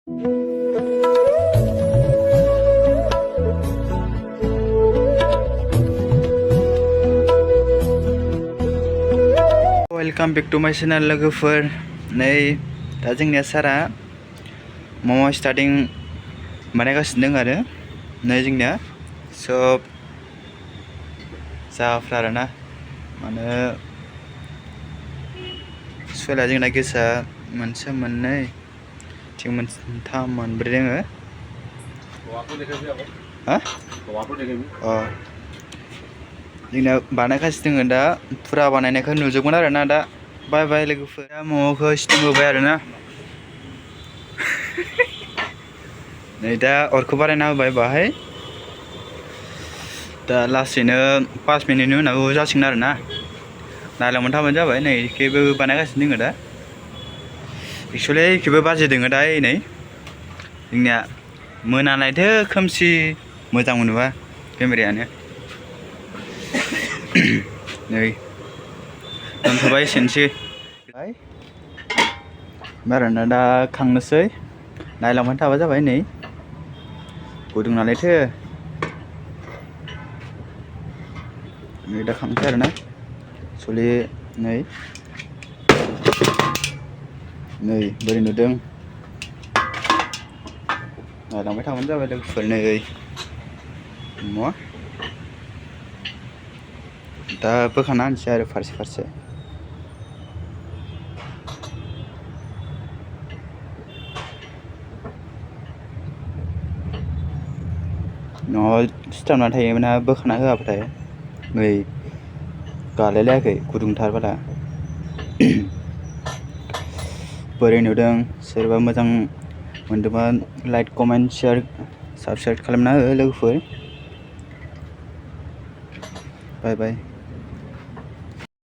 Welcome back to my channel Lwgwfwr. नै दा जोंनिया सारा मम स्टार्टिं बानायगासिनो दं आरो नै जोंनिया सब जाफ्रा आरोना माने सुला जोंना गेसा मोनसे मोननै थिं मोनथाम मोनब्रै दोङो हा जोंना बानायगासिनो दङ दा फुरा बानायनायखौ नुजोबगोन आरोना दा बाय बाय लोगोफोर दा ममखौ सिथुमबोबाय आरोना नै दा अरखौ बारायना होबाय बाहाय दा लासैनो 5 मिनिटनि उनाव जासिगोन आरोना नायलांबाय थाबानो जाबाय नै इखैबो बानायगासिनो दङ दा एक्चुअली इखैबो बाजि दङ दा नै जोंनिया मोनानायदो खोमसि मोजां मोनोबा केमेरायानो नै दोनथ'बाय एसेनोसै बाराना दा खांनोसै नायलांबाय थाबा जाबाय नै गुदुं नालायथो नै दा खांनोसै आरोना सलि नै बोरै नुदों नायलांबाय थाबानो जाबाय लोगोफोर नै दा बोखांना होनोसै आरो फारसे न'आव सिथाबना थायोमोन बोखांना होआबाथाय नै गालायलायाखै गुदुंथार बाला बोरै नुदों सोरबा मोजां मोनदोंबा लाइक कमेन्ट शेयार साबस्क्राइब खालामना हो लोगोफोर बाय बाय।